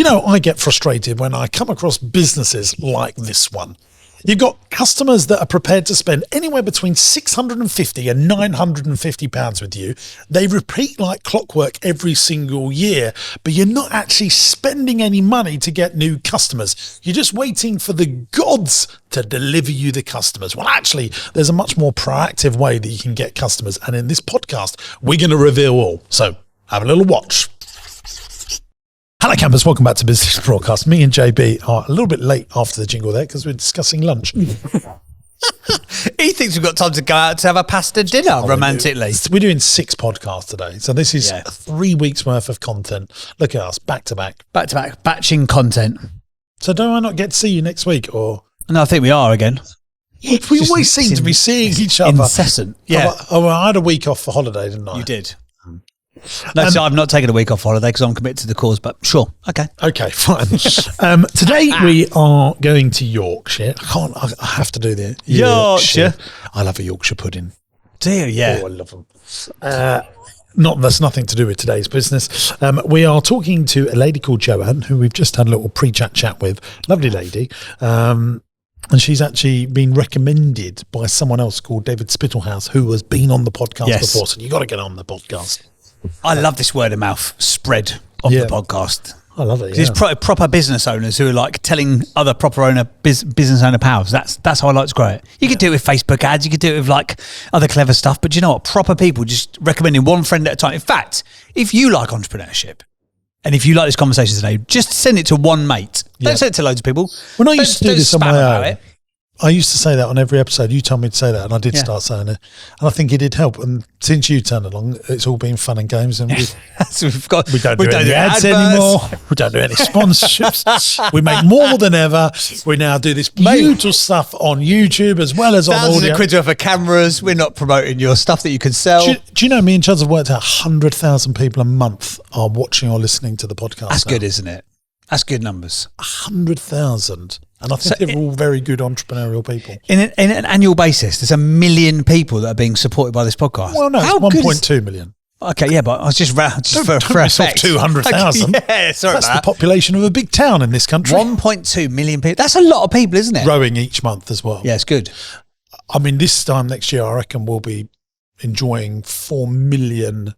you know, I get frustrated when I come across businesses like this one. You've got customers that are prepared to spend anywhere between £650 and £950 with you. They repeat like clockwork every single year, but you're not actually spending any money to get new customers. You're just waiting for the gods to deliver you the customers. Well, actually, there's a much more proactive way that you can get customers. And in this podcast, we're going to reveal all. So have a little watch. Hello campers, welcome back to Business Broadcast. Me and JB are a little bit late after the jingle there because we're discussing lunch. He thinks we've got time to go out to have a pasta dinner romantically. We're doing 6 podcasts today. So this is 3 weeks worth of content. Look at us, back to back. Back to back, batching content. So don't I not get to see you next week? Or No, I think we are again. we always seem to be seeing each other. Incessant. Yeah. Well, I had a week off for holiday, didn't I? You did. No, so I've not taken a week off holiday because I'm committed to the cause, but sure. Okay. Okay, fine. Today we are going to Yorkshire. I have to do the Yorkshire. I love a Yorkshire pudding. Do you? Yeah. Oh, I love them. That's nothing to do with today's business. We are talking to a lady called Joan, who we've just had a little pre-chat with. Lovely lady. And she's actually been recommended by someone else called David Spittlehouse, who has been on the podcast before. So you've got to get on the podcast. I love this word of mouth spread of the podcast. I love it. It's proper business owners who are like telling other business owner pals. That's how I like to grow it. You could do it with Facebook ads. You could do it with like other clever stuff. But you know what? Proper people just recommending one friend at a time. In fact, if you like entrepreneurship and if you like this conversation today, just send it to one mate. Don't send it to loads of people. When I used to do this on my own, I used to say that on every episode. You told me to say that, and I did start saying it. And I think it did help. And since you turned along, it's all been fun and games. And we don't do any ads anymore. We don't do any sponsorships. We make more than ever. We now do this beautiful stuff on YouTube as well as on audio. Thousands of quid worth of cameras. We're not promoting your stuff that you can sell. Do you know, me and Chuds have worked out 100,000 people a month are watching or listening to the podcast. That's good, isn't it? That's good numbers. 100,000. And I think they're all very good entrepreneurial people. In an annual basis, there's 1 million people that are being supported by this podcast. Well, no, it's 1.2 million. Okay, yeah, but I was just for effect. 200,000. Yeah, sorry. That's the population of a big town in this country. 1.2 million people. That's a lot of people, isn't it? Growing each month as well. Yeah, it's good. I mean, this time next year, I reckon we'll be enjoying 4 million.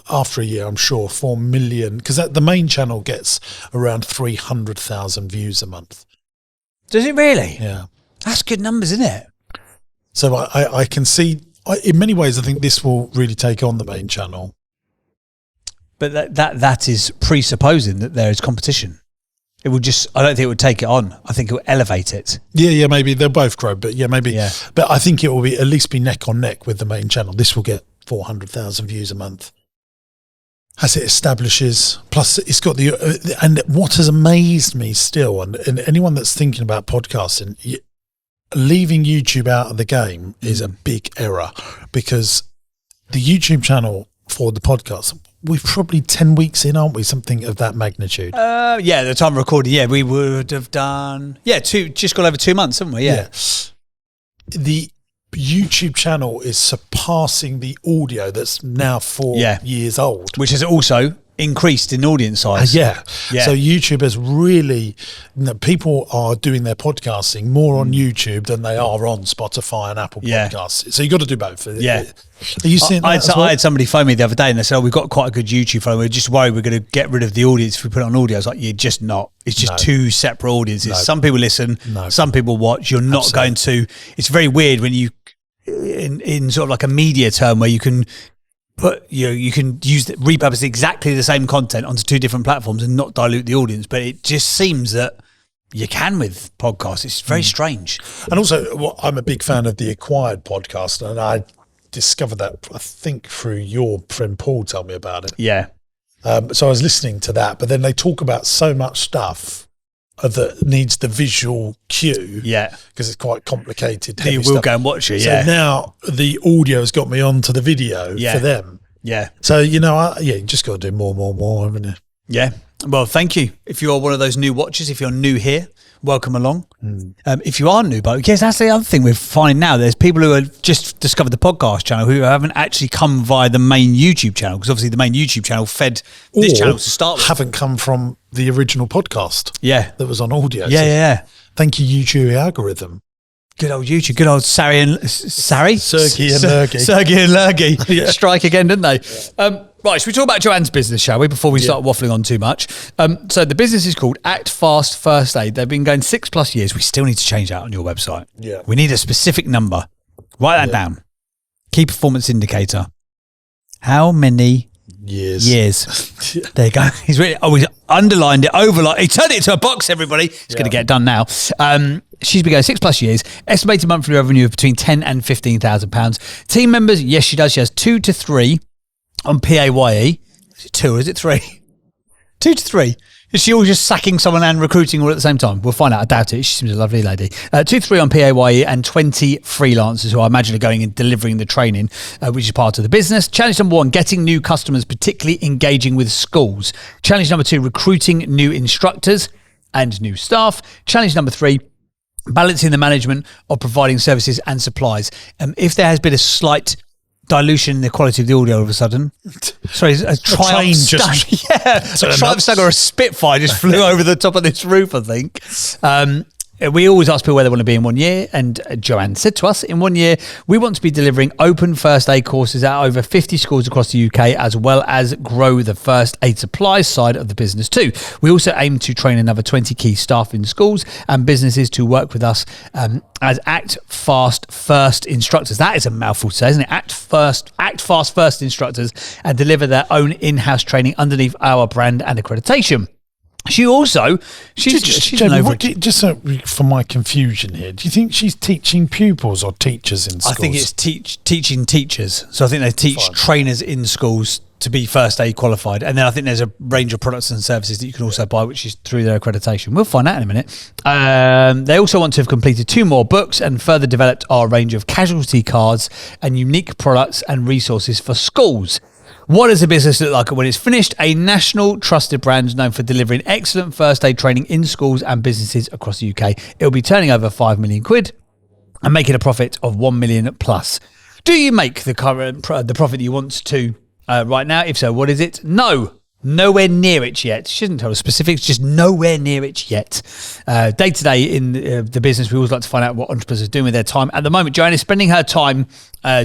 After a year, I'm sure 4 million, because the main channel gets around 300,000 views a month. Does it really? Yeah. That's good numbers, isn't it? So I can see, in many ways, I think this will really take on the main channel. But that is presupposing that there is competition. It will I don't think it would take it on. I think it will elevate it. Yeah, maybe they'll both grow, but maybe. Yeah. But I think it will at least be neck on neck with the main channel. This will get 400,000 views a month. As it establishes, plus it's got and what has amazed me still, and anyone that's thinking about podcasting, leaving YouTube out of the game is a big error, because the YouTube channel for the podcast, we're probably 10 weeks in, aren't we? Something of that magnitude. Yeah, the time of recording, we would have done, just got over 2 months, haven't we? Yeah. The YouTube channel is surpassing the audio that's now 4 years old, which has also increased in audience size. So YouTube has really, people are doing their podcasting more on YouTube than they are on Spotify and Apple Podcasts. So you've got to do both. Are you seeing that? I had somebody phone me the other day and they said, we've got quite a good YouTube following. We're just worried we're going to get rid of the audience if we put it on audio. I was like, you're just not. It's just two separate audiences. Some people listen, some people watch. You're not going to. It's very weird when you, in sort of like a media term where you can you can repurpose exactly the same content onto 2 different platforms and not dilute the audience, but it just seems that you can with podcasts. It's very strange. And also, I'm a big fan of the Acquired podcast, and I discovered that, I think, through your friend Paul told me about it. Yeah. So I was listening to that, but then they talk about so much stuff that needs the visual cue, because it's quite complicated. You will go and watch it. So now the audio has got me onto the video for them. Yeah. So you just got to do more, haven't you? Yeah. Well, thank you. If you're one of those new watchers, if you're new here, welcome along. If you are new, but yes, that's the other thing we're finding now. There's people who have just discovered the podcast channel who haven't actually come via the main YouTube channel, because obviously the main YouTube channel fed this channel to start with. Haven't come from the original podcast. Yeah. That was on audio. Yeah. Thank you, YouTube algorithm. Good old YouTube, good old Sergey and Lurgy. Strike again, didn't they? Right, should we talk about Joanne's business, shall we, before we start waffling on too much? So the business is called Act Fast First Aid. They've been going 6+ years. We still need to change that on your website. Yeah. We need a specific number. Write that down. Key performance indicator. How many years? There you go. He's underlined it, he turned it to a box, everybody. He's going to get it done now. She's been going 6+ years. Estimated monthly revenue of between £10,000 and £15,000. Team members, yes, she does. She has 2 to 3 on PAYE. Is it 2 or is it 3? 2 to 3. Is she always just sacking someone and recruiting all at the same time? We'll find out. I doubt it. She seems a lovely lady. 2 to 3 on PAYE and 20 freelancers who I imagine are going and delivering the training, which is part of the business. Challenge number 1, getting new customers, particularly engaging with schools. Challenge number 2, recruiting new instructors and new staff. Challenge number 3, balancing the management of providing services and supplies. If there has been a slight dilution in the quality of the audio all of a sudden. Sorry, a Triumph Stag or a Spitfire just flew over the top of this roof, I think. We always ask people where they want to be in 1 year, and Joanne said to us, in 1 year, we want to be delivering open first aid courses at over 50 schools across the UK, as well as grow the first aid supplies side of the business too. We also aim to train another 20 key staff in schools and businesses to work with us as Act Fast First instructors. That is a mouthful to say, isn't it? Act Fast First instructors, and deliver their own in-house training underneath our brand and accreditation. She's just for my confusion here, do you think she's teaching pupils or teachers in schools? I think it's teaching teachers. So I think they teach trainers in schools to be first aid qualified. And then I think there's a range of products and services that you can also buy, which is through their accreditation. We'll find out in a minute. They also want to have completed 2 more books and further developed our range of casualty cards and unique products and resources for schools. What does the business look like when it's finished? A national trusted brand known for delivering excellent first aid training in schools and businesses across the UK. It'll be turning over £5 million and making a profit of 1 million plus. Do you make the profit you want to right now? If so, what is it? No. Nowhere near it yet. She hasn't told us specifics, just nowhere near it yet. Day to day in the business, we always like to find out what entrepreneurs are doing with their time. At the moment, Joan is spending her time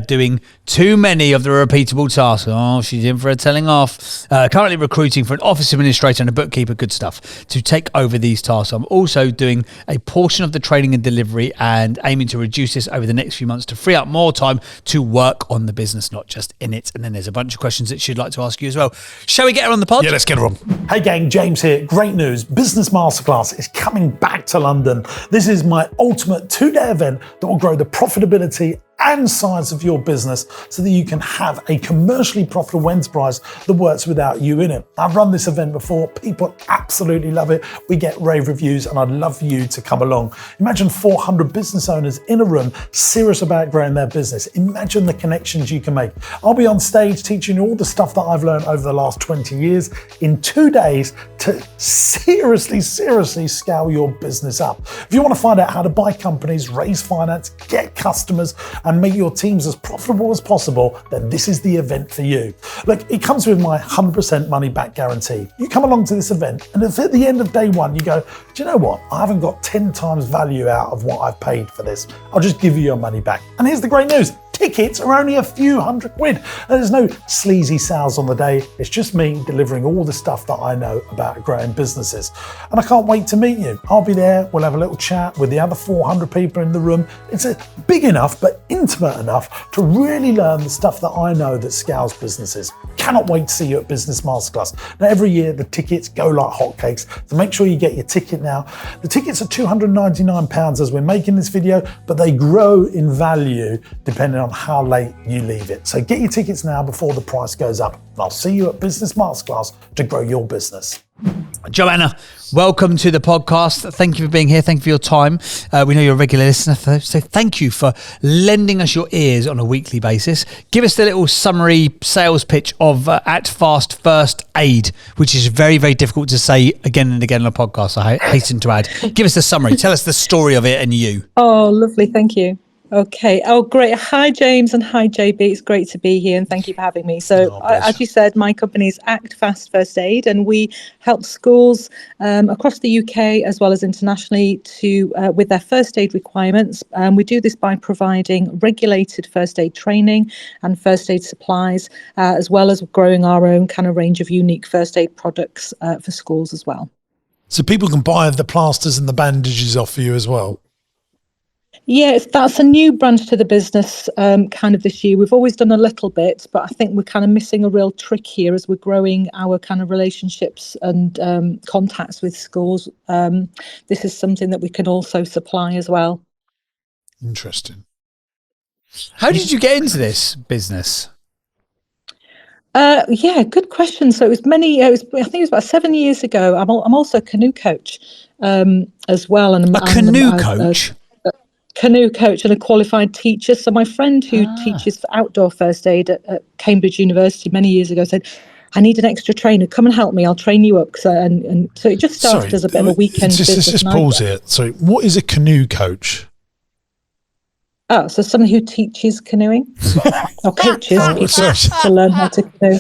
doing too many of the repeatable tasks. Oh, she's in for a telling off. Currently recruiting for an office administrator and a bookkeeper, good stuff, to take over these tasks. I'm also doing a portion of the training and delivery and aiming to reduce this over the next few months to free up more time to work on the business, not just in it. And then there's a bunch of questions that she'd like to ask you as well. Shall we get her on the pod? Yeah, let's get her on. Hey gang, James here. Great news. Business Masterclass is coming back to London. This is my ultimate 2-day event that will grow the profitability and size of your business so that you can have a commercially profitable enterprise that works without you in it. I've run this event before. People absolutely love it. We get rave reviews, and I'd love for you to come along. Imagine 400 business owners in a room serious about growing their business. Imagine the connections you can make. I'll be on stage teaching you all the stuff that I've learned over the last 20 years in 2 days to seriously scale your business up. If you want to find out how to buy companies, raise finance, get customers, and make your teams as profitable as possible, then this is the event for you. Look, it comes with my 100% money back guarantee. You come along to this event, and if at the end of day 1 you go, do you know what? I haven't got 10 times value out of what I've paid for this. I'll just give you your money back. And here's the great news. Tickets are only a few £100. There's no sleazy sales on the day. It's just me delivering all the stuff that I know about growing businesses. And I can't wait to meet you. I'll be there. We'll have a little chat with the other 400 people in the room. It's big enough, but intimate enough to really learn the stuff that I know that scales businesses. Cannot wait to see you at Business Masterclass. Now, every year the tickets go like hotcakes, so make sure you get your ticket now. The tickets are £299 as we're making this video, but they grow in value depending on how late you leave it. So get your tickets now before the price goes up. And I'll see you at Business Masterclass to grow your business. Joanna, Welcome to the podcast. Thank you for being here. Thank you for your time. We know you're a regular listener, so thank you for lending us your ears on a weekly basis. Give us the little summary sales pitch of At Fast First Aid, which is very, very difficult to say again and again on a podcast, I hasten to add. Give us the summary. Tell us the story of it and you. Oh, lovely. Thank you. Okay. Oh, great. Hi, James, and hi, JB. It's great to be here, and thank you for having me. So, as you said, my company is Act Fast First Aid, and we help schools across the UK as well as internationally to with their first aid requirements. We do this by providing regulated first aid training and first aid supplies, as well as growing our own kind of range of unique first aid products for schools as well. So people can buy the plasters and the bandages off you as well? Yes, that's a new branch to the business kind of this year. We've always done a little bit, but I think we're kind of missing a real trick here as we're growing our kind of relationships and contacts with schools. This is something that we can also supply as well. Interesting. How did you get into this business? Yeah, good question. So it was I think it was about 7 years ago. I'm also a canoe coach as well. And a canoe coach? Canoe coach and a qualified teacher. So my friend who teaches for outdoor first aid at Cambridge University many years ago said, I need an extra trainer. Come and help me. I'll train you up. And so it just started as a bit of a weekend business. Just pause here. So what is a canoe coach? Oh, so someone who teaches canoeing or coaches people to learn how to canoe.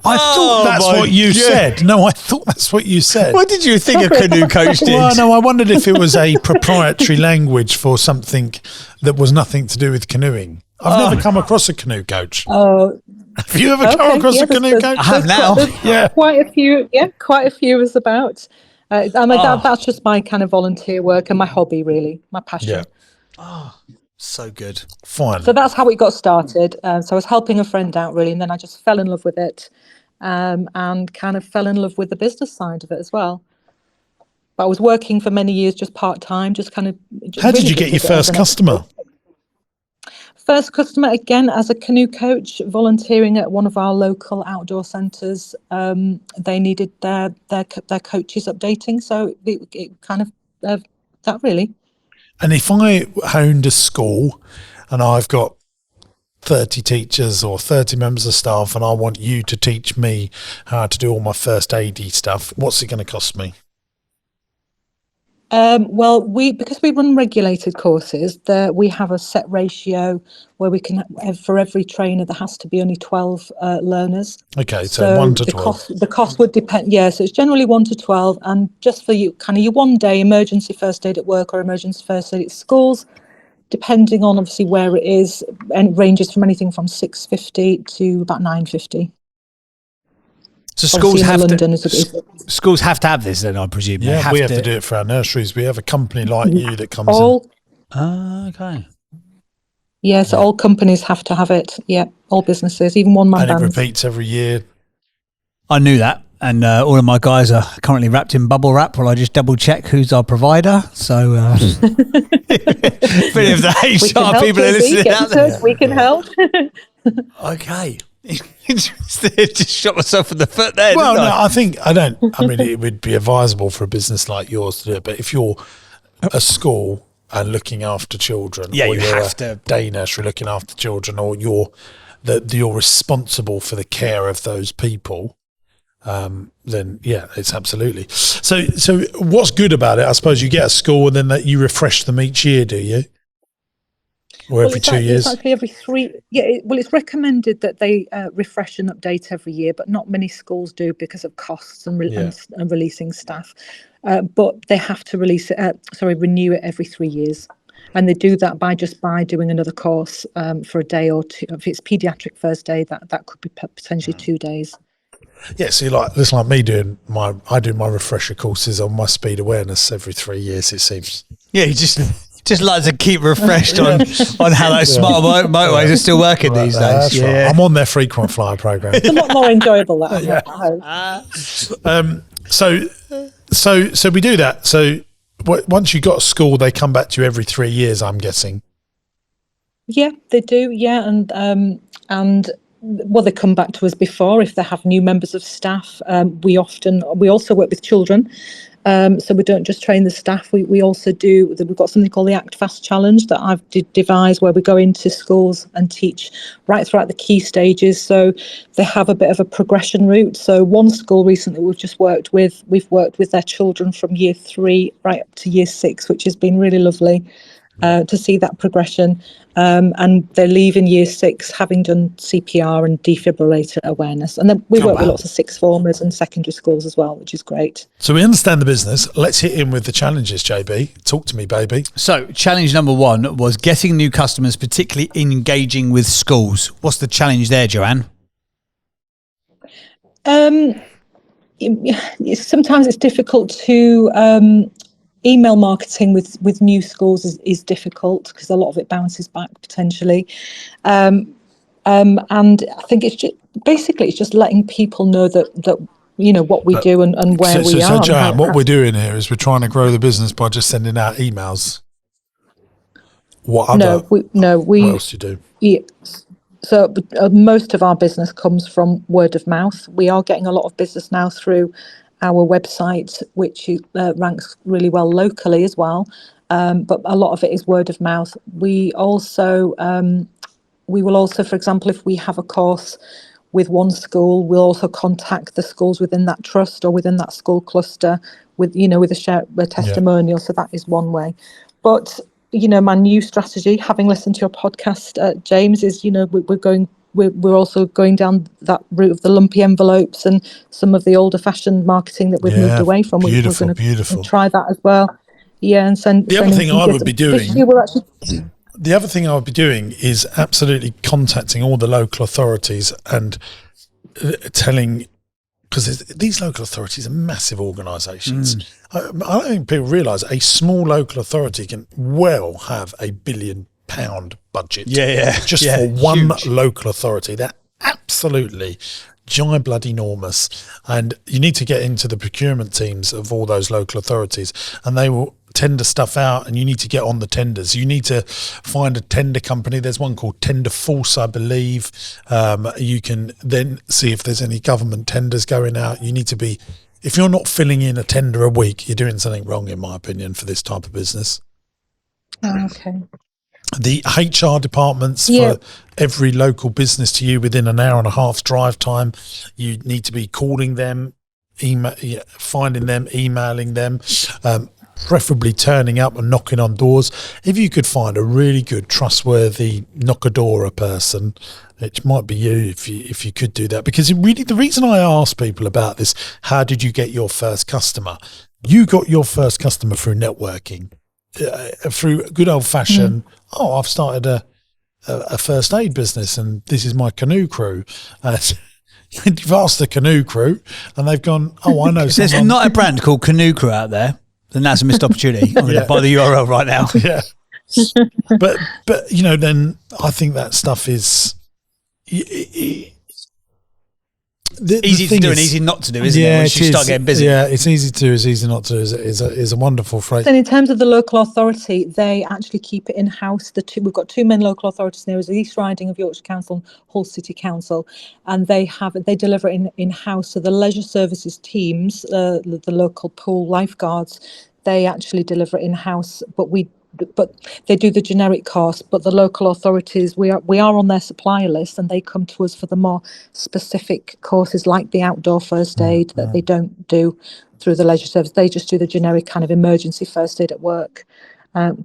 I thought that's what you said. No, I thought that's what you said. What did you think a canoe coach did? Well, no, I wondered if it was a proprietary language for something that was nothing to do with canoeing. I've never come across a canoe coach. Oh, have you ever come across a canoe coach? I have now. Yeah, quite a few. Yeah, quite a few is about. That's just my kind of volunteer work and my hobby, really, my passion. Yeah. Oh, so good. Fine. So that's how it got started. So I was helping a friend out, really, and then I just fell in love with it and kind of fell in love with the business side of it as well. But I was working for many years just part-time, just kind of... How did you get your first customer? First customer, again, as a canoe coach, volunteering at one of our local outdoor centres. They needed their coaches updating, so it kind of that really. And if I owned a school and I've got 30 teachers or 30 members of staff and I want you to teach me how to do all my first aid stuff, what's it going to cost me? Well, because we run regulated courses, we have a set ratio where we can, for every trainer, there has to be only 12 learners. Okay, so 1 to 12. The cost would depend, so it's generally 1 to 12, and just for you, kind of your one day emergency first aid at work or emergency first aid at schools, depending on obviously where it is, and it ranges from anything from $650 to about $950. So schools have to have this then, I presume. Yeah, we have to do it for our nurseries. We have a company like you that comes in. Okay. Yeah, so all companies have to have it. Yeah, all businesses, even one-man bands. And it repeats every year. I knew that. And all of my guys are currently wrapped in bubble wrap while I just double check who's our provider. So if any of the HR people are listening out there, we can help. Okay. Just shot myself in the foot there. Well, no, I mean, it would be advisable for a business like yours to do it, but if you're a school and looking after children, or you have to day nursery looking after children, or you're responsible for the care of those people, then it's absolutely. So what's good about it? I suppose you get a school and then you refresh them each year, do you? Or every 2 years? It's actually every 3. Yeah, it's recommended that they refresh and update every year, but not many schools do because of costs and releasing staff. But they have to renew it every 3 years. And they do that by doing another course for a day or two. If it's paediatric first aid, that could be potentially 2 days. Yeah, so it's like me doing my refresher courses on my speed awareness every 3 years, it seems. Yeah, you just like to keep refreshed on how those smart motorways are still working these days. Yeah. Right. I'm on their frequent flyer program. It's a lot more enjoyable that. So we do that. So once you got a school, they come back to you every 3 years, I'm guessing. Yeah, they do. Yeah, and well, they come back to us before if they have new members of staff. We also work with children. So we don't just train the staff. We also do. We've got something called the Act Fast Challenge that I've devised, where we go into schools and teach right throughout the key stages. So they have a bit of a progression route. So one school recently we've worked with their children from year 3 right up to year 6, which has been really lovely. To see that progression, and they leave in year 6 having done CPR and defibrillator awareness. And then we work with lots of sixth formers and secondary schools as well, which is great. So we understand the business. Let's hit in with the challenges, JB. Talk to me, baby. So challenge number 1 was getting new customers, particularly engaging with schools. What's the challenge there, Joanne? Sometimes it's difficult to... email marketing with new schools is difficult because a lot of it bounces back potentially. And I think it's just letting people know that what we do and where we are. So Joanne, what we're doing here is we're trying to grow the business by just sending out emails. What else do you do? Yeah. So most of our business comes from word of mouth. We are getting a lot of business now through our website, which ranks really well locally as well, but a lot of it is word of mouth. We will also, for example, if we have a course with one school, we'll also contact the schools within that trust or within that school cluster with a testimonial. Yeah. So that is one way. But my new strategy, having listened to your podcast, James, is we're also going down that route of the lumpy envelopes and some of the older-fashioned marketing that we've moved away from. We're going to try that as well. Yeah, and send. The other thing I would be doing. The other thing I would be doing is absolutely contacting all the local authorities and telling, because these local authorities are massive organisations. I don't think people realise a small local authority can well have £1 billion budget. Just for one local authority. They're absolutely giant bloody enormous, and you need to get into the procurement teams of all those local authorities, and they will tender stuff out, and you need to get on the tenders. You need to find a tender company. There's one called Tender Force, I believe. You can then see if there's any government tenders going out. You need to be, if you're not filling in a tender a week, you're doing something wrong, in my opinion, for this type of business. Okay. The HR departments for every local business to you within an hour and a half's drive time, you need to be calling them, finding them, emailing them, preferably turning up and knocking on doors. If you could find a really good, trustworthy knock-a-doorer person, it might be you if you could do that. Because really, the reason I ask people about this, how did you get your first customer? You got your first customer through networking. Through good old-fashioned, I've started a first aid business and this is my canoe crew. You've asked the canoe crew and they've gone, I know someone. There's not a brand called Canoe Crew out there, then that's a missed opportunity. I'm going to buy the URL right now. Yeah. But then I think that stuff is... easy to do and easy not to do, isn't it? Once you start getting busy. Yeah, it's easy to do, it's easy not to is a wonderful phrase. And in terms of the local authority, they actually keep it in-house. We've got 2 main local authorities now, the East Riding of Yorkshire Council and Hull City Council, and they deliver it in-house. So the leisure services teams, the local pool lifeguards, they actually deliver it in-house, but they do the generic cost. But the local authorities, we are on their supplier list, and they come to us for the more specific courses like the outdoor first aid that they don't do through the leisure service. They just do the generic kind of emergency first aid at work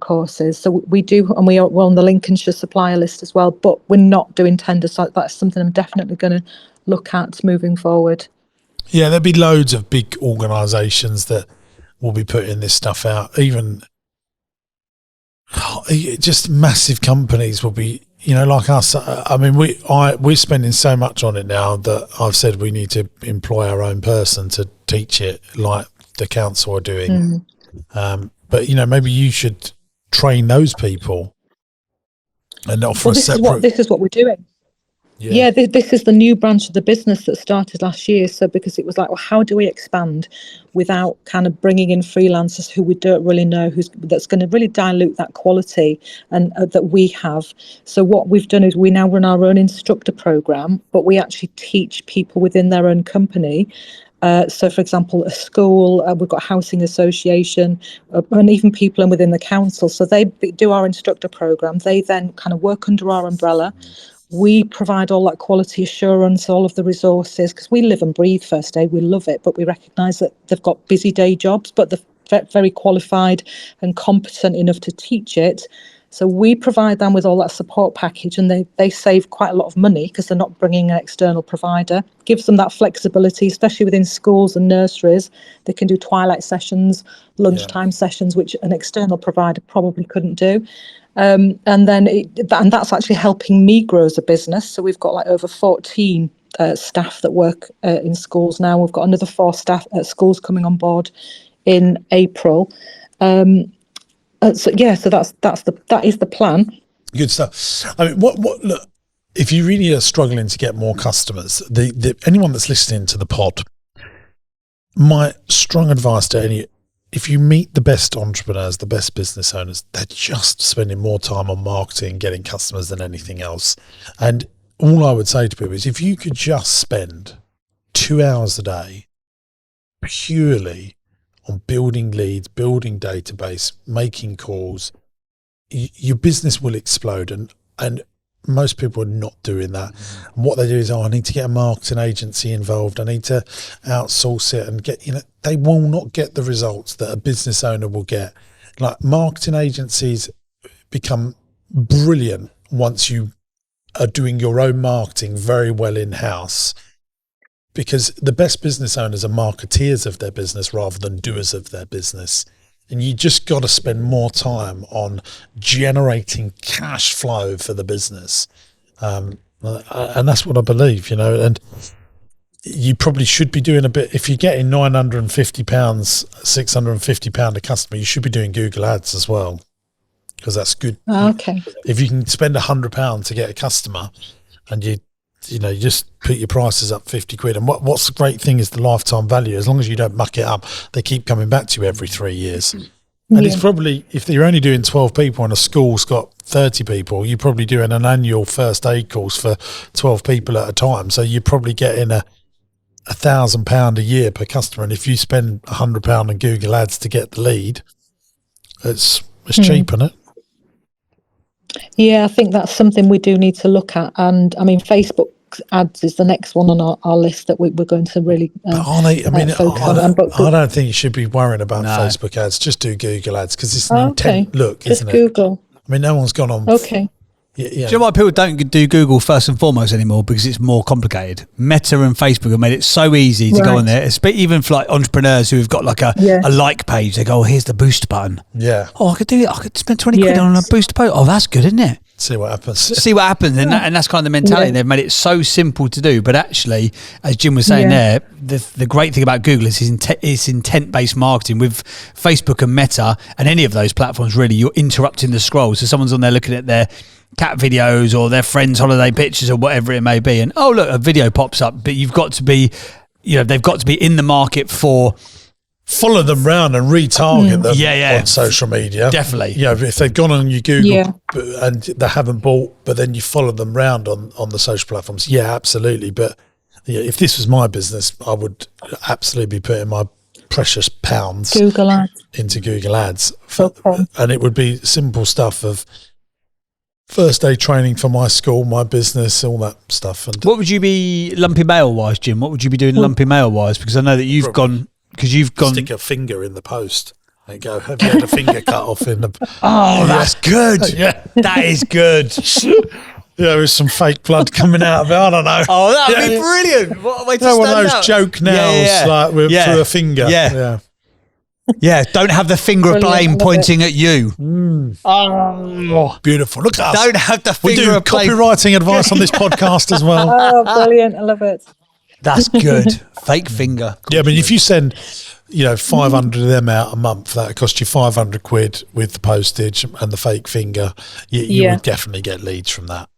courses. So we do, and we're on the Lincolnshire supplier list as well, but we're not doing tenders. So that's something I'm definitely going to look at moving forward. Yeah, there'll be loads of big organisations that will be putting this stuff out. Even just massive companies will be, like us. I mean, we're spending so much on it now that I've said we need to employ our own person to teach it, like the council are doing. But maybe you should train those people and offer a separate. This is what we're doing. Yeah, this is the new branch of the business that started last year. So because it was like, well, how do we expand without kind of bringing in freelancers who we don't really know, that's going to really dilute that quality and that we have. So what we've done is we now run our own instructor program, but we actually teach people within their own company. So, for example, a school, we've got a housing association, and even people within the council. So they do our instructor program. They then kind of work under our umbrella. We provide all that quality assurance, all of the resources, because we live and breathe first aid. We love it, but we recognise that they've got busy day jobs, but they're very qualified and competent enough to teach it. So we provide them with all that support package, and they save quite a lot of money because they're not bringing an external provider. Gives them that flexibility, especially within schools and nurseries. They can do twilight sessions, lunchtime sessions, which an external provider probably couldn't do. And that's actually helping me grow as a business. So we've got like over 14 staff that work in schools now. We've got another 4 staff at schools coming on board in April. So that is the plan. Good stuff. I mean, what look, if you really are struggling to get more customers, anyone that's listening to the pod, my strong advice to any, if you meet the best entrepreneurs, the best business owners, they're just spending more time on marketing, getting customers than anything else. And all I would say to people is, if you could just spend 2 hours a day purely on building leads, building database, making calls, your business will explode. And most people are not doing that. And what they do is, I need to get a marketing agency involved. I need to outsource it and get, they will not get the results that a business owner will get. Like, marketing agencies become brilliant once you are doing your own marketing very well in-house, because the best business owners are marketeers of their business rather than doers of their business. And you just got to spend more time on generating cash flow for the business. And that's what I believe, and you probably should be doing a bit. If you're getting £950, £650 a customer, you should be doing Google ads as well, because that's good. Okay. If you can spend £100 to get a customer, and you just put your prices up 50 quid. And what's the great thing is the lifetime value. As long as you don't muck it up, they keep coming back to you every 3 years. And it's probably, if you're only doing 12 people and a school's got 30 people, you're probably doing an annual first aid course for 12 people at a time. So you're probably getting £1,000 a year per customer. And if you spend £100 on Google ads to get the lead, it's cheap, isn't it? Yeah, I think that's something we do need to look at. And I mean, Facebook ads is the next one on our list that we're going to really focus on. I don't think you should be worrying about Facebook ads. Just do Google ads, because it's an intent look, just isn't Google. it? I mean, no one's gone on. Okay. Do you know why people don't do Google first and foremost anymore? Because it's more complicated. Meta and Facebook have made it so easy to go on there, even for like entrepreneurs who have got like a like page. They go, here's the boost button. Yeah. Oh, I could do it. I could spend 20 quid on a boost post. Oh, that's good, isn't it? See what happens. And that's kind of the mentality. They've made it so simple to do. But actually, as Jim was saying there, the great thing about Google is it's intent-based marketing. With Facebook and Meta and any of those platforms, really, you're interrupting the scroll. So someone's on there looking at their cat videos or their friends' holiday pictures or whatever it may be, and look, a video pops up, but you've got to be, they've got to be in the market for. Follow them round and retarget them on social media. Definitely. If they've gone on your Google and they haven't bought, but then you follow them round on the social platforms. Yeah, absolutely. But if this was my business, I would absolutely be putting my precious pounds Google ads into Google ads. And it would be simple stuff of first aid training for my school, my business, all that stuff. And what would you be lumpy mail wise, Jim? What would you be doing lumpy mail wise? Because I know that you've gone. Because you've gone. Stick a finger in the post and go, have you had a finger cut off in the. Oh, that's good. That is good. There's some fake blood coming out of it. I don't know. Oh, that would be brilliant. What a way to one of those joke nails like through a finger. Yeah, don't have the finger of blame pointing at you. Oh, beautiful. Look at us. Don't have the finger of blame. We do copywriting advice on this podcast as well. Oh, brilliant. I love it. That's good. Fake finger. Yeah, but if you send, 500 of them out a month, that cost you 500 quid with the postage and the fake finger. You would definitely get leads from that.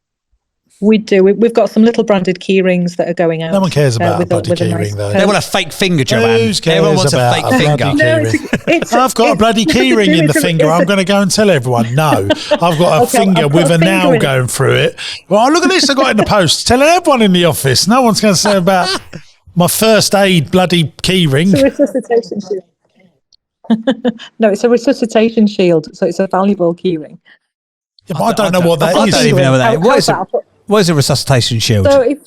We do. We've got some little branded key rings that are going out. No one cares about a bloody key ring, though. They want a fake finger, Joanne. Everyone wants a fake finger. I've got a bloody key ring in the finger. I'm going to go and tell everyone. No, I've got a finger with a nail going through it. Well, look at this. I got it in the post. Telling everyone in the office. No one's going to say about my first aid bloody key ring. It's a resuscitation shield. No, it's a resuscitation shield. So it's a valuable key ring. Yeah, but I don't know what that is. I don't even know what that is. What is a resuscitation shield? So if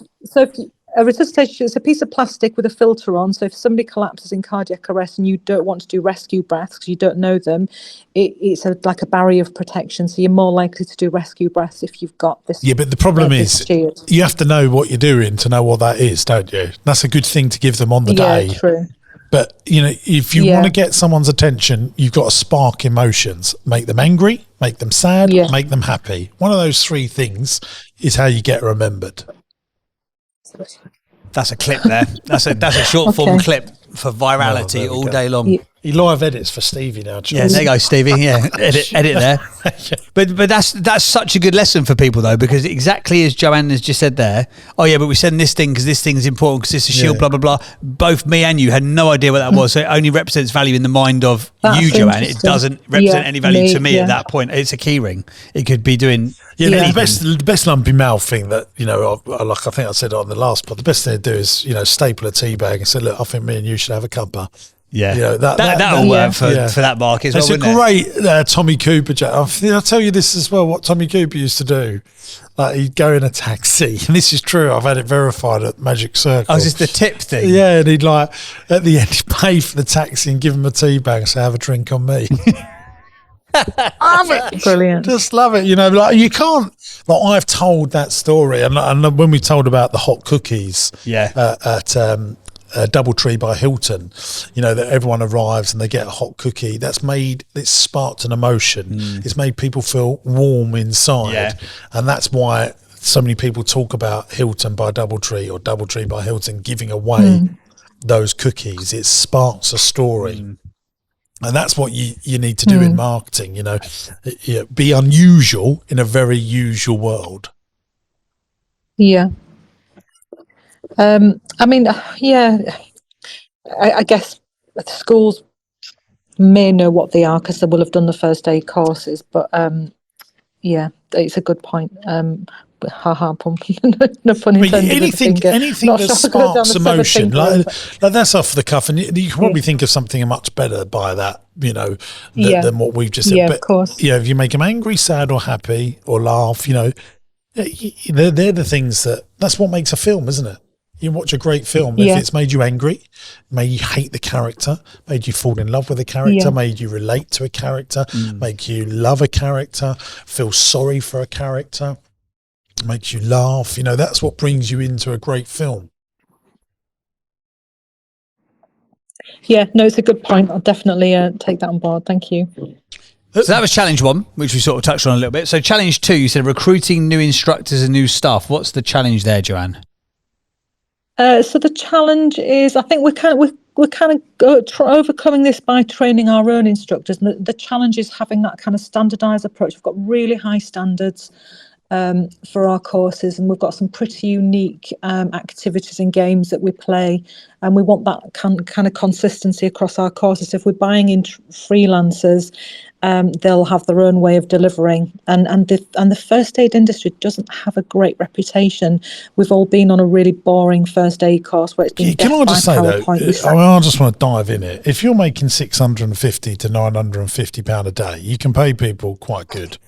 a resuscitation shield is a piece of plastic with a filter on. So if somebody collapses in cardiac arrest and you don't want to do rescue breaths because you don't know them, it's like a barrier of protection. So you're more likely to do rescue breaths if you've got this. Yeah, but the problem is you have to know what you're doing to know what that is, don't you? That's a good thing to give them on the day. Yeah, true. But, if you want to get someone's attention, you've got to spark emotions. Make them angry, make them sad, make them happy. One of those three things is how you get remembered. That's a clip there. That's a short form clip for virality all day long. Yeah. He live edits for Stevie now. Yeah, there you go, Stevie. Yeah, edit there. But that's such a good lesson for people though, because exactly as Joanne has just said there. Oh yeah, but we send this thing because this thing's important because it's a shield. Blah blah blah. Both me and you had no idea what that was, so it only represents value in the mind of you, Joanne. It doesn't represent any value to me at that point. It's a key ring. It could be doing. Yeah, the best lumpy mouth thing that like I think I said on the last pod. The best thing to do is staple a tea bag and say, look, I think me and you should have a cuppa. Yeah, that'll work for that market as well. It's a great Tommy Cooper joke. I'll tell you this as well. What Tommy Cooper used to do, like he'd go in a taxi, and this is true. I've had it verified at Magic Circle. Oh, is this the tip thing? Yeah, and he'd at the end he'd pay for the taxi and give him a tea bag and say, "Have a drink on me." Love it, brilliant. Just love it. You can't. Like I've told that story, and when we told about the hot cookies, at Doubletree by Hilton, that everyone arrives and they get a hot cookie. It's sparked an emotion. It's made people feel warm inside, and that's why so many people talk about Hilton by Doubletree or Doubletree by Hilton giving away those cookies. It sparks a story. And that's what you need to do in marketing, be unusual in a very usual world. Yeah. I guess schools may know what they are because they will have done the first aid courses, but it's a good point. Pump. No pun intended. Anything that sparks emotion, like that's off the cuff, and you can probably think of something much better by that, than what we've just said. Yeah, of course. If you make them angry, sad, or happy, or laugh, they're the things that's what makes a film, isn't it? You watch a great film if it's made you angry, made you hate the character, made you fall in love with a character, made you relate to a character, make you love a character, feel sorry for a character, makes you laugh. That's what brings you into a great film. Yeah, no, it's a good point. I'll definitely take that on board. Thank you. So that was challenge 1, which we sort of touched on a little bit. So challenge 2, you said recruiting new instructors and new staff. What's the challenge there, Joanne? So the challenge is, I think we're overcoming this by training our own instructors. And the challenge is having that kind of standardised approach. We've got really high standards for our courses, and we've got some pretty unique activities and games that we play, and we want that kind of consistency across our courses. If we're buying in freelancers, they'll have their own way of delivering, and the first aid industry doesn't have a great reputation. We've all been on a really boring first aid course where it's been can I just say though, I just want to dive in it. If you're making £650 to £950 a day, you can pay people quite good.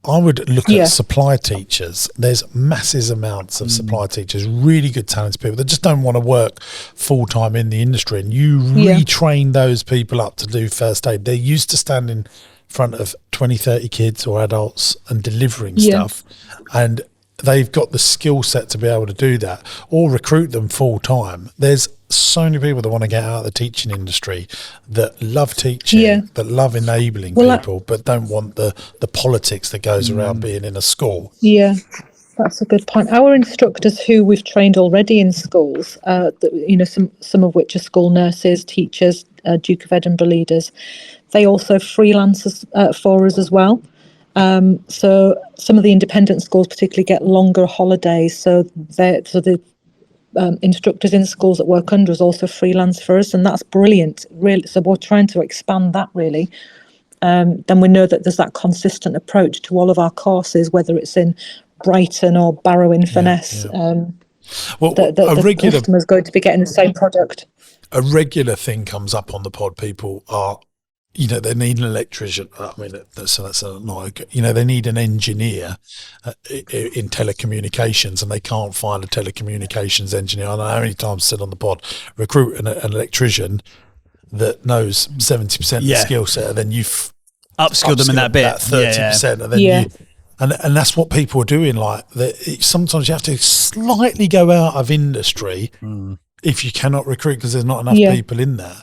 I would look at supply teachers. There's massive amounts of supply teachers, really good talented people that just don't want to work full time in the industry, and you retrain those people up to do first aid. They're used to standing in front of 20, 30 kids or adults and delivering stuff, and they've got the skill set to be able to do that, or recruit them full time. There's so many people that want to get out of the teaching industry that love teaching, that love enabling people, but don't want the politics that goes around being in a school. Yeah, that's a good point. Our instructors who we've trained already in schools, some of which are school nurses, teachers, Duke of Edinburgh leaders, they also freelance for us as well. So some of the independent schools particularly get longer holidays. So the instructors in schools that work under us also freelance for us, and that's brilliant, really. So we're trying to expand that, really. Then we know that there's that consistent approach to all of our courses, whether it's in Brighton or Barrow-in-Furness. The customer's going to be getting the same product. A regular thing comes up on the pod. People are, they need an electrician. I mean, that's not, they need an engineer in telecommunications, and they can't find a telecommunications engineer. I don't know how many times I said on the pod, recruit an electrician that knows 70% of the skill set, and then you've upskilled them in that bit, that 30%, and then and that's what people are doing. Like sometimes you have to slightly go out of industry if you cannot recruit because there's not enough people in there.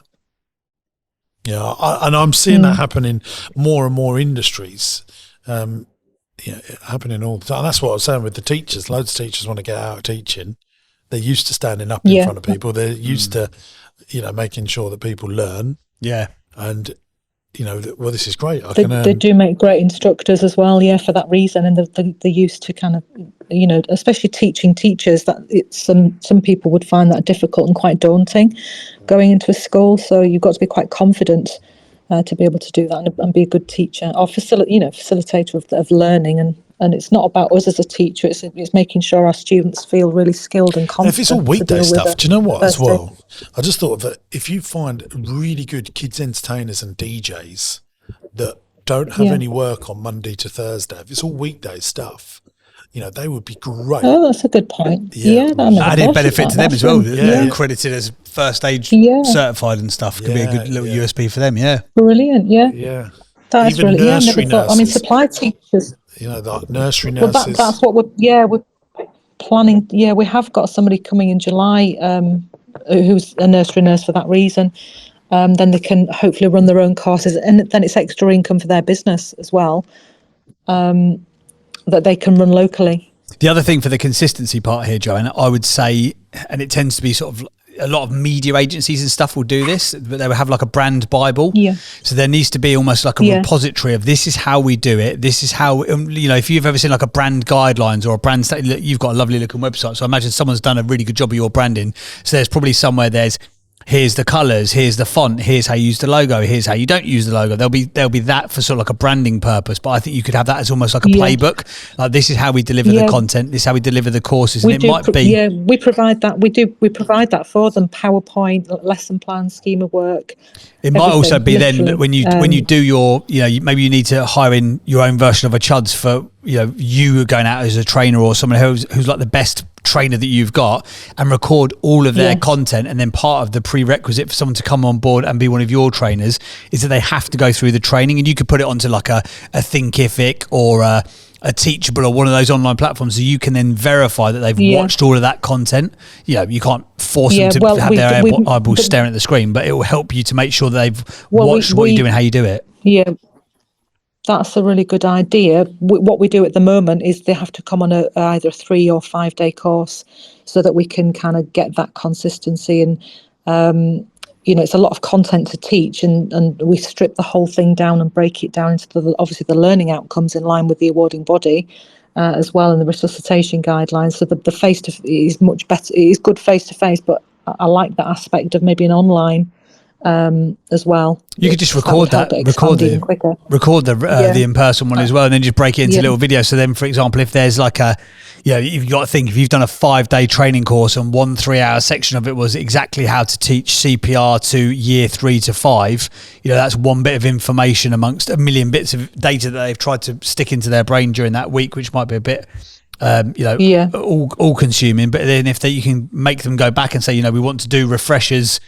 Yeah, and I'm seeing that happen in more and more industries. Happening all the time. And that's what I was saying with the teachers. Loads of teachers want to get out of teaching. They're used to standing up in front of people. They're used to, making sure that people learn. Yeah. And, this is great. They do make great instructors as well, for that reason. And they're used to kind of, especially teaching teachers, that some people would find that difficult and quite daunting going into a school. So you've got to be quite confident to be able to do that and be a good teacher or facilitator of learning. And it's not about us as a teacher. It's making sure our students feel really skilled and confident. And if it's all weekday stuff, do you know what as well? I just thought that if you find really good kids entertainers and DJs that don't have any work on Monday to Thursday, if it's all weekday stuff, they would be great. Oh, that's a good point. Added benefit to them as well. Accredited as first aid certified and stuff could be a good little USP for them. Yeah, brilliant. Yeah. That's even really, nursery nurses. I mean, supply teachers. The nursery nurses. Well, that's what we're planning. Yeah, we have got somebody coming in July who's a nursery nurse for that reason. Then they can hopefully run their own courses, and then it's extra income for their business as well, that they can run locally. The other thing for the consistency part here, Joan, I would say, and it tends to be sort of a lot of media agencies and stuff will do this, but they will have like a brand Bible. Yeah. So there needs to be almost like a repository of this is how we do it. This is how, if you've ever seen like a brand guidelines or a brand, you've got a lovely looking website. So I imagine someone's done a really good job of your branding. So there's probably somewhere here's the colours, here's the font, here's how you use the logo, here's how you don't use the logo. There'll be that for sort of like a branding purpose, but I think you could have that as almost like a playbook. Like this is how we deliver the content, this is how we deliver the courses, and we provide that. We provide that for them. PowerPoint, lesson plan, scheme of work. It might also be then when you do your, maybe you need to hire in your own version of a chuds for, you going out as a trainer or someone who's like the best trainer that you've got, and record all of their content. And then part of the prerequisite for someone to come on board and be one of your trainers is that they have to go through the training, and you could put it onto like a Thinkific or a Teachable or one of those online platforms, so you can then verify that they've watched all of that content. You can't force them to have their eyeballs staring at the screen, but it will help you to make sure that they've watched what you do and how you do it. Yeah, that's a really good idea. What we do at the moment is they have to come on either a 3 or 5 day course so that we can kind of get that consistency. And it's a lot of content to teach, and we strip the whole thing down and break it down into obviously the learning outcomes in line with the awarding body as well, and the resuscitation guidelines. So the face to is much better. It is good face to face, but I like that aspect of maybe an online as well. You could just record the in-person one as well, and then just break it into little videos. So then, for example, if there's like you've got to think, if you've done a 5-day training course and 1 3-hour section of it was exactly how to teach CPR to year 3 to 5, that's one bit of information amongst a million bits of data that they've tried to stick into their brain during that week, which might be a bit all consuming. But then if you can make them go back and say, we want to do refreshers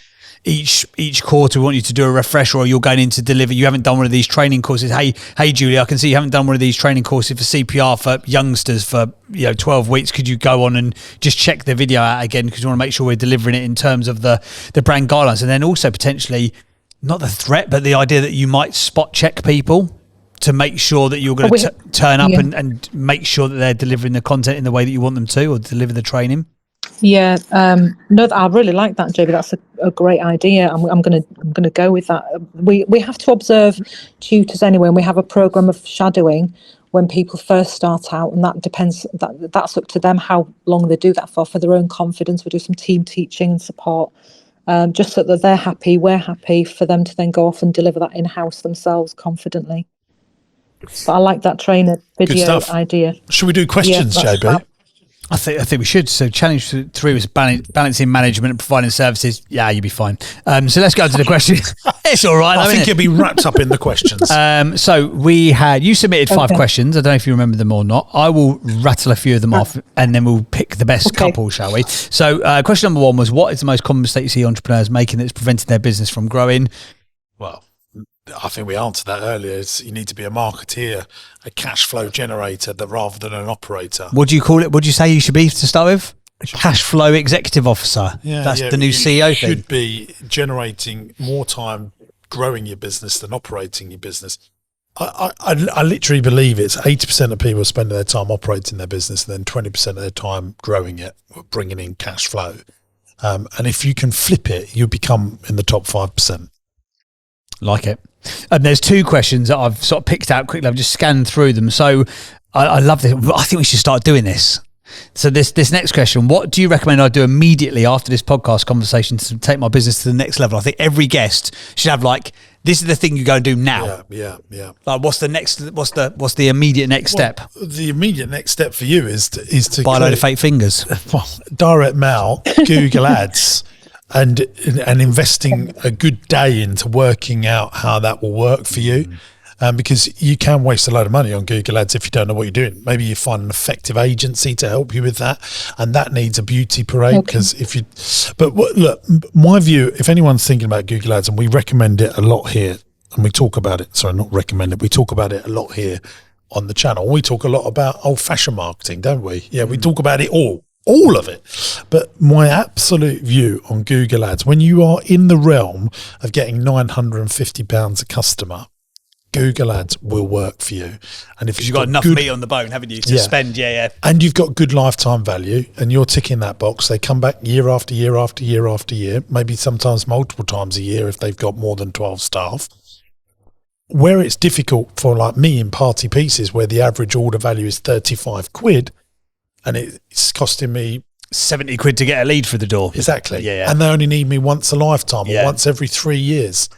each quarter, we want you to do a refresher, or you're going in to deliver, you haven't done one of these training courses. Hey Julie, I can see you haven't done one of these training courses for CPR for youngsters for 12 weeks. Could you go on and just check the video out again, because we want to make sure we're delivering it in terms of the brand guidelines. And then also potentially, not the threat, but the idea that you might spot check people to make sure that you're going to turn up and make sure that they're delivering the content in the way that you want them to, or deliver the training. Yeah, no, I really like that, JB. That's a great idea. I'm gonna go with that. We have to observe tutors anyway, and we have a program of shadowing when people first start out, and that depends. That's up to them how long they do that for their own confidence. We do some team teaching and support, just so that they're happy, we're happy, for them to then go off and deliver that in house themselves confidently. But I like that trainer video idea. Should we do questions, JB? Fab. I think we should. So challenge 3 was balancing management and providing services. Yeah, you'll be fine. So let's go to the question. It's all right. I think you'll be wrapped up in the questions. So you submitted 5 questions. I don't know if you remember them or not. I will rattle a few of them off and then we'll pick the best couple, shall we? So question number 1 was, what is the most common mistake you see entrepreneurs making that's preventing their business from growing? Well, I think we answered that earlier. You need to be a marketeer, a cash flow generator, rather than an operator. What do you call it? What do you say you should be to start with? A cash flow executive officer. Yeah, that's the new CEO thing. You should be generating more time growing your business than operating your business. I literally believe it's 80% of people spending their time operating their business and then 20% of their time growing it, bringing in cash flow. And if you can flip it, you'll become in the top 5%. Like it. And there's 2 questions that I've sort of picked out quickly. I've just scanned through them. So I love this. I think we should start doing this. So this next question, what do you recommend I do immediately after this podcast conversation to take my business to the next level? I think every guest should have this is the thing you go and do now. Yeah. Like what's the immediate next step? The immediate next step for you is to buy a load of fake fingers. Direct mail, Google ads. And investing a good day into working out how that will work for you, because you can waste a load of money on Google ads if you don't know what you're doing. Maybe you find an effective agency to help you with that, and that needs a beauty parade. Because look, my view, if anyone's thinking about Google ads, and we recommend it a lot here, and we talk about it. Sorry, not recommend it. We talk about it a lot here on the channel. We talk a lot about old-fashioned marketing, don't we? Yeah, we talk about it all of it. But my absolute view on Google ads, when you are in the realm of getting £950 a customer, Google ads will work for you. And if you've got enough meat on the bone, haven't you, to spend? Yeah. And you've got good lifetime value and you're ticking that box, they come back year after year after year after year, maybe sometimes multiple times a year if they've got more than 12 staff. Where it's difficult for like me in Party Pieces, where the average order value is 35 quid, and it's costing me 70 quid to get a lead for the door. Exactly. Yeah. And they only need me once a lifetime or once every 3 years.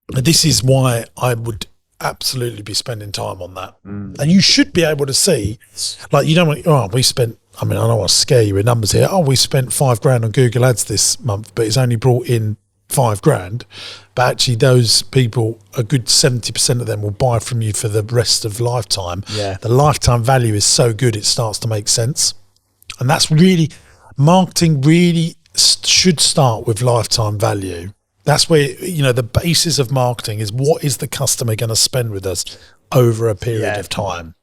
This is why I would absolutely be spending time on that. And you should be able to see, like, you don't want, we spent, I mean, I don't want to scare you with numbers here. We spent £5,000 on Google ads this month, but it's only brought in £5,000. But actually those people, a good 70% of them will buy from you for the rest of lifetime. Yeah. The lifetime value is so good, it starts to make sense. And that's really, marketing really should start with lifetime value. That's where, the basis of marketing is, what is the customer going to spend with us over a period of time?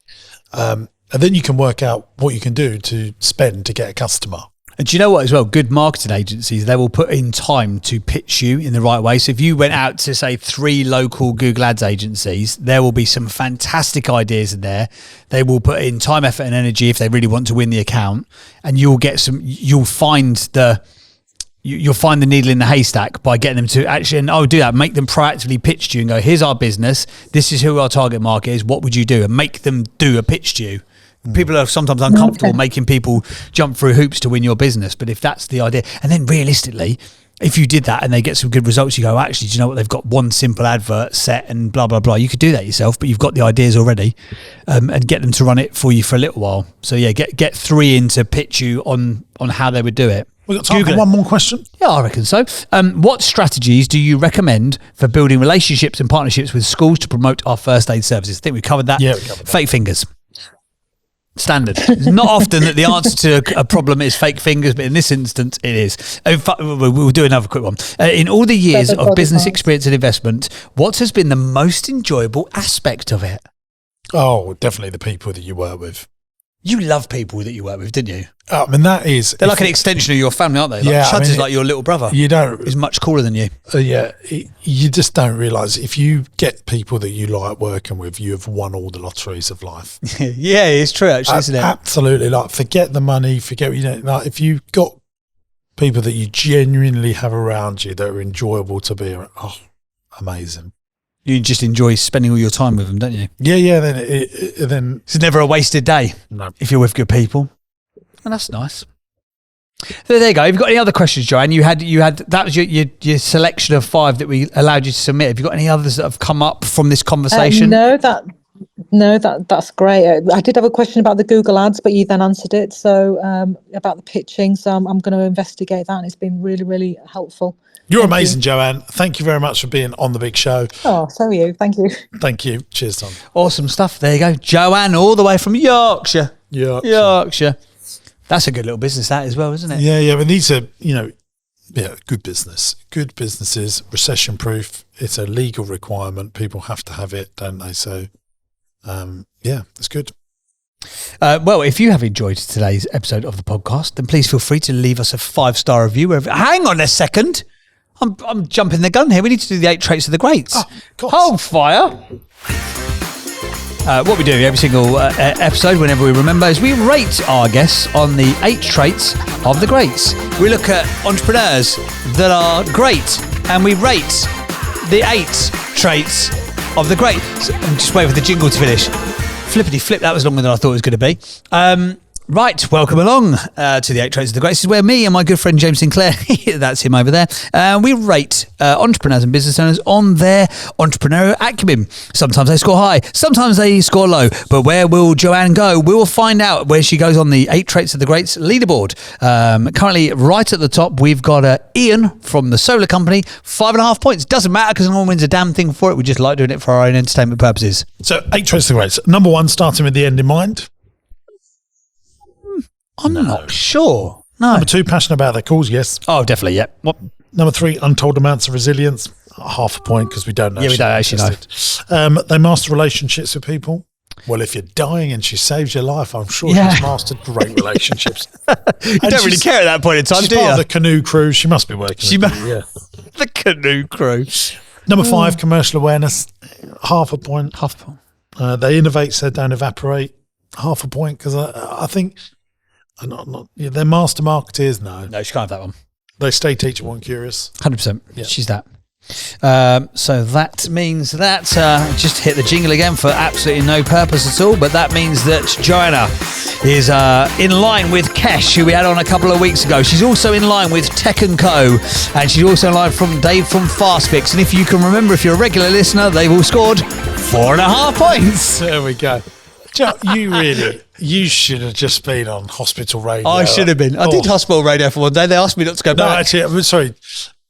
And then you can work out what you can do to spend to get a customer. And do you know what as well? Good marketing agencies, they will put in time to pitch you in the right way. So if you went out to, say, 3 local Google Ads agencies, there will be some fantastic ideas in there. They will put in time, effort and energy if they really want to win the account. And you'll find the needle in the haystack by getting them to actually, and do that, make them proactively pitch to you and go, here's our business. This is who our target market is. What would you do? And make them do a pitch to you. People are sometimes uncomfortable making people jump through hoops to win your business. But if that's the idea, and then realistically, if you did that and they get some good results, you go, actually, do you know what? They've got one simple advert set and blah, blah, blah. You could do that yourself, but you've got the ideas already, and get them to run it for you for a little while. So yeah, get 3 in to pitch you on how they would do it. We've got time for one more question. Yeah, I reckon so. What strategies do you recommend for building relationships and partnerships with schools to promote our first aid services? I think we covered that. Yeah, we covered that. Fake fingers. Standard. It's not often that the answer to a problem is fake fingers, but in this instance, it is. In fact, we'll do another quick one. In all the years of business experience and investment, what has been the most enjoyable aspect of it? Oh, definitely the people that you work with. You love people that you work with, didn't you? I mean, they're like an extension of your family, aren't they? Like Chuds is like your little brother. You don't. He's much cooler than you. You just don't realise if you get people that you like working with, you have won all the lotteries of life. Yeah, it's true, actually, isn't it? Absolutely. Like, forget the money, like if you've got people that you genuinely have around you that are enjoyable to be around, amazing. You just enjoy spending all your time with them, don't you? Yeah. Then it's never a wasted day. No. If you're with good people, and that's nice. So there you go. Have you got any other questions, Joanne? You had that was your selection of 5 that we allowed you to submit. Have you got any others that have come up from this conversation? That's great. I did have a question about the Google ads, but you then answered it. So about the pitching. So I'm going to investigate that, and it's been really, really helpful. You're amazing, Joanne. Thank you very much for being on the big show. Oh, so are you. Thank you. Thank you. Cheers, Tom. Awesome stuff. There you go. Joanne, all the way from Yorkshire. That's a good little business, that as well, isn't it? Yeah. But these are, good business. Good businesses, recession proof. It's a legal requirement. People have to have it, don't they? So, it's good. Well, if you have enjoyed today's episode of the podcast, then please feel free to leave us a 5-star review. Hang on a second. I'm jumping the gun here. We need to do the 8 traits of the greats. Hold fire. What we do every single episode, whenever we remember, is we rate our guests on the 8 traits of the greats. We look at entrepreneurs that are great, and we rate the 8 traits of the greats. I'm just waiting for the jingle to finish. Flippity flip, that was longer than I thought it was going to be. Right, welcome along to the 8 Traits of the Greats. This is where me and my good friend James Sinclair, that's him over there, we rate entrepreneurs and business owners on their entrepreneurial acumen. Sometimes they score high, sometimes they score low, but where will Joanne go? We will find out where she goes on the 8 Traits of the Greats leaderboard. Currently, right at the top, we've got Ian from the Solar Company, 5.5 points. Doesn't matter because no one wins a damn thing for it. We just like doing it for our own entertainment purposes. So, 8 Traits of the Greats. Number 1, starting with the end in mind. I'm not sure. No. Number 2, passionate about their cause, yes. Oh, definitely, yeah. What? Number 3, untold amounts of resilience. Half a point because we don't know. Yeah, we don't actually know. They master relationships with people. Well, if you're dying and she saves your life, I'm sure she's mastered great relationships. You don't really care at that point in time, she's do you? Part of the canoe crew. She must be working with you, The canoe crew. Number 5, commercial awareness. Half a point. Half a point. They innovate so they don't evaporate. Half a point because I think... they're master marketeers. No, she can't have that one. They stay teachable and curious. 100%. Yeah. She's that. So that means that just hit the jingle again for absolutely no purpose at all. But that means that Joanna is in line with Kesh, who we had on a couple of weeks ago. She's also in line with Tech & Co. And she's also in line from Dave from Fastfix. And if you can remember, if you're a regular listener, they've all scored 4.5 points. There we go. You should have just been on hospital radio. I should have been. I did hospital radio for one day. They asked me not to go back. No, actually, I'm sorry.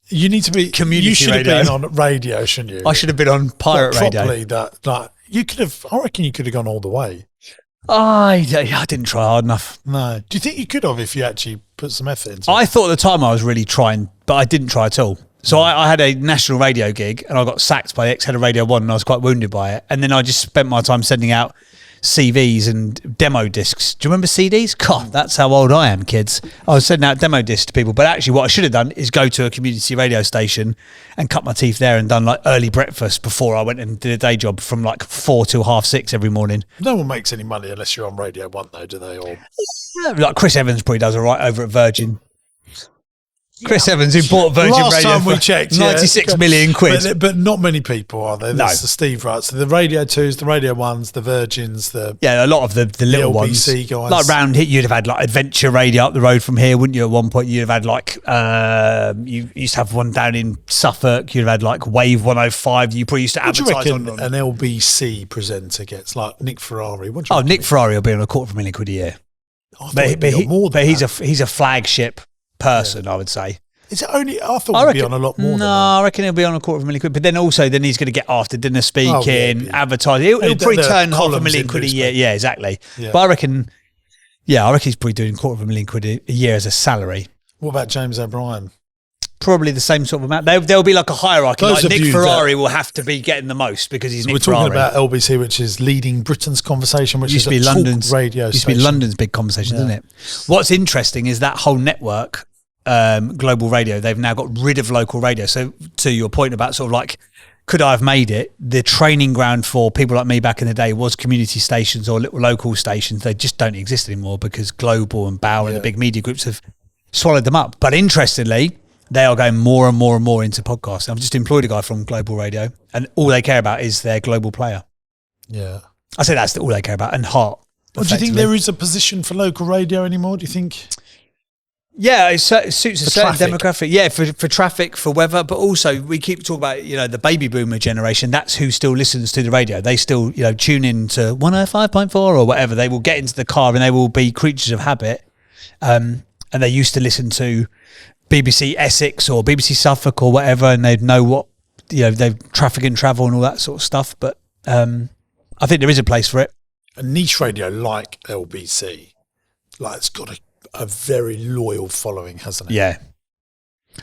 You need to be community. You should radio. have been on radio, shouldn't you? I should have been on pirate radio. Properly, you could have. I reckon you could have gone all the way. I didn't try hard enough. No. Do you think you could have if you actually put some effort into it? I thought at the time I was really trying, but I didn't try at all. So I had a national radio gig, and I got sacked by the ex-head of Radio 1, and I was quite wounded by it. And then I just spent my time sending out CVs and demo discs. Do you remember CDs? God, that's how old I am, kids. I was sending out demo discs to people, but actually what I should have done is go to a community radio station and cut my teeth there and done like early breakfast before I went and did a day job from like 4 till 6:30 every morning. No one makes any money unless you're on Radio 1 though, do they? Or like Chris Evans probably does all right over at Virgin. Chris Evans, who bought Virgin Last Radio time we for checked, 96 million quid. But not many people are there. That's the Steve Wright. So the Radio 2s, the Radio 1s, the Virgins, a lot of the little ones. LBC guys. Like round here, you'd have had like Adventure Radio up the road from here, wouldn't you? At one point, you'd have had like, you used to have one down in Suffolk. You'd have had like Wave 105. You probably used to advertise on. An LBC presenter gets like Nick Ferrari. Nick Ferrari will be on £250,000 a year. But he's a flagship person, I would say. Is it only? I thought he'd be on a lot more than that. I reckon he'll be on £250,000 quid. But then he's going to get after dinner speaking, advertising. He'll probably turn £500,000 quid a year. Yeah, exactly. Yeah. But I reckon he's probably doing £250,000 quid a year as a salary. What about James O'Brien? probably the same sort of amount. There'll be like a hierarchy. Those like of Nick you Ferrari will have to be getting the most because he's Nick we're Ferrari. talking about LBC, which is leading Britain's conversation, which used is to be a London's talk radio used to be station. London's big conversation, isn't it? What's interesting is that whole network, global radio, they've now got rid of local radio. So to your point about sort of like, could I have made it? The training ground for people like me back in the day was community stations or little local stations. They just don't exist anymore because Global and Bauer and the big media groups have swallowed them up. But interestingly, they are going more and more and more into podcasting. I've just employed a guy from Global Radio and all they care about is their global player. Yeah. I say that's all they care about, and heart. Well, do you think there is a position for local radio anymore? Do you think? Yeah, it suits a certain traffic. demographic. Yeah, for traffic, for weather, but also we keep talking about, the baby boomer generation. That's who still listens to the radio. They still, tune in to 105.4 or whatever. They will get into the car and they will be creatures of habit. And they used to listen to BBC Essex or BBC Suffolk or whatever, and they'd know what, they've traffic and travel and all that sort of stuff. But I think there is a place for it. A niche radio like LBC, it's got a very loyal following, hasn't it? Yeah.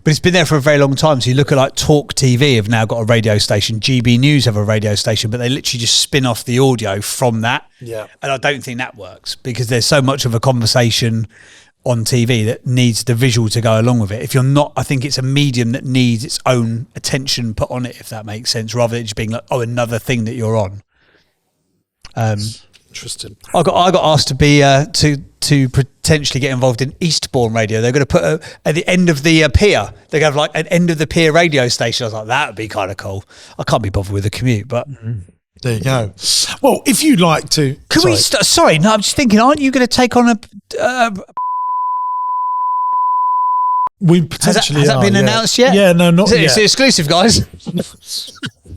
But it's been there for a very long time. So you look at like Talk TV have now got a radio station. GB News have a radio station, but they literally just spin off the audio from that. Yeah. And I don't think that works because there's so much of a conversation on TV that needs the visual to go along with it. If you're not, I think it's a medium that needs its own attention put on it, if that makes sense, rather than just being like, another thing that you're on. Interesting. I got asked to be to potentially get involved in Eastbourne Radio. They're going to put at the end of the pier. They're going to have like an end of the pier radio station. I was like, that would be kind of cool. I can't be bothered with the commute, but there you go. Well, if you'd like to, Sorry, no, I'm just thinking. Aren't you going to take on we potentially has that been announced yet? Yeah, no, not yet. It's exclusive, guys.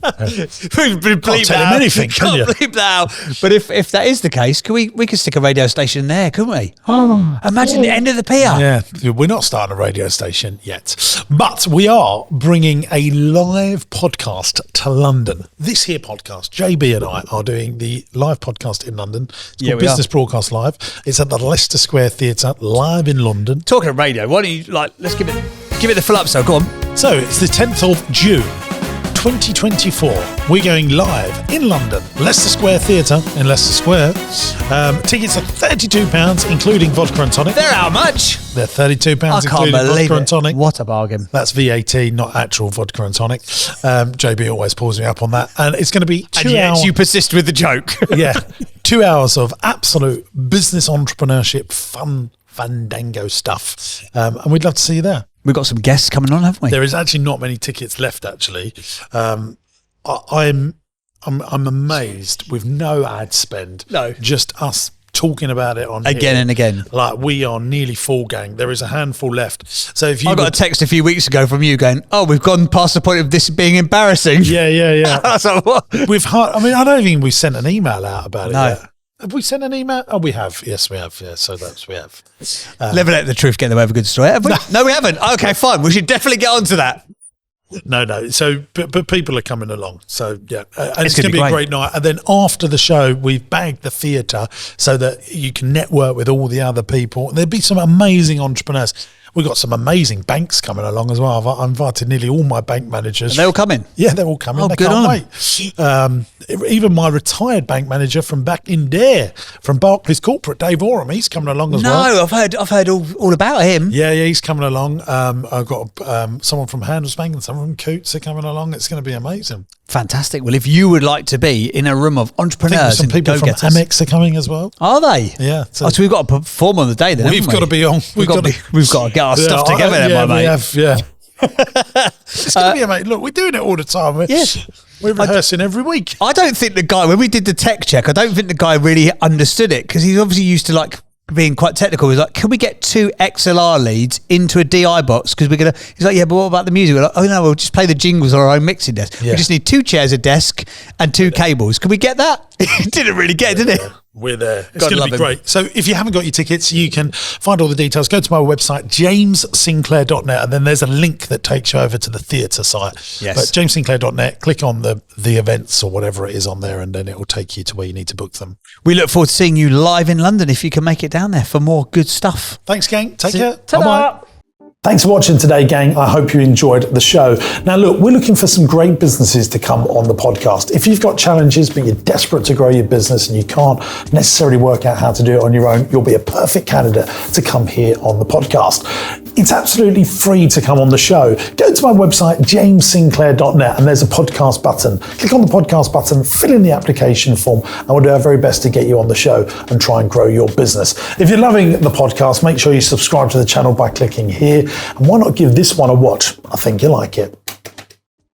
We've been Can't tell him anything, can you? Bleep that out. But if that is the case, we could stick a radio station there, couldn't we? Imagine the end of the pier. Yeah, we're not starting a radio station yet, but we are bringing a live podcast to London. This here podcast, JB and I are doing the live podcast in London. It's called Business Broadcast Live. It's at the Leicester Square Theatre, live in London. Talking of radio, why don't you let's give it the full up. So go on. So it's the 10th of June. 2024. We're going live in London, Leicester Square Theatre in Leicester Square. Tickets are £32, including vodka and tonic. They're how much? They're £32, I can't including believe vodka it. and tonic. What a bargain. That's VAT, not actual vodka and tonic. JB always pulls me up on that. And it's going to be 2 hours. You persist with the joke. Yeah. 2 hours of absolute business entrepreneurship, fun, fandango stuff. And we'd love to see you there. We've got some guests coming on, haven't we? There is actually not many tickets left, actually. I'm amazed with no ad spend. No. Just us talking about it on again here. And again. We are nearly full, gang. There is a handful left. So if you I got a text a few weeks ago from you going, we've gone past the point of this being embarrassing. Yeah. I was like, what? I don't think we sent an email out about it No. yet. Have we sent an email? Oh, we have. Yes, we have. Yeah, so we have. Never let the truth get in the way of a good story. Have we? No, we haven't. Okay, fine. We should definitely get onto that. No. So, but people are coming along. So, yeah. And it's going to be great. a great night. And then after the show, we've bagged the theatre so that you can network with all the other people. There'll be some amazing entrepreneurs. We've got some amazing banks coming along as well. I've invited nearly all my bank managers. Are they all coming? Yeah, they're all coming. Oh, they good can't on wait. Even my retired bank manager from back in there, from Barclays Corporate, Dave Oram, he's coming along as well. No, I've heard all about him. Yeah, he's coming along. I've got someone from Handelsbank and someone from Coots are coming along. It's going to be amazing. Fantastic. Well, if you would like to be in a room of entrepreneurs, some people from Amex are coming as well. Are they? Yeah. So we've got to perform on the day then. We've got to be on. We've got to get our stuff together then, my mate. We have, yeah. It's going to be amazing. Look, we're doing it all the time. We're rehearsing every week. I don't think the guy, when we did the tech check, I don't think the guy really understood it because he's obviously used to being quite technical. He's like, can we get 2 XLR leads into a DI box? Because we're going to, he's like, yeah, but what about the music? We're like, oh no, we'll just play the jingles on our own mixing desk. Yeah. We just need 2 chairs, a desk and 2 cables. Can we get that? He didn't really get it, did he? We're there. It's going to be great. So if you haven't got your tickets, you can find all the details. Go to my website, jamessinclair.net, and then there's a link that takes you over to the theatre site. Yes. But jamessinclair.net, click on the events or whatever it is on there, and then it will take you to where you need to book them. We look forward to seeing you live in London if you can make it down there for more good stuff. Thanks, gang. Take care. Ta-da. Bye-bye. Thanks for watching today, gang. I hope you enjoyed the show. Now, look, we're looking for some great businesses to come on the podcast. If you've got challenges, but you're desperate to grow your business and you can't necessarily work out how to do it on your own, you'll be a perfect candidate to come here on the podcast. It's absolutely free to come on the show. Go to my website, jamessinclair.net, and there's a podcast button. Click on the podcast button, fill in the application form, and we'll do our very best to get you on the show and try and grow your business. If you're loving the podcast, make sure you subscribe to the channel by clicking here. And why not give this one a watch? I think you'll like it.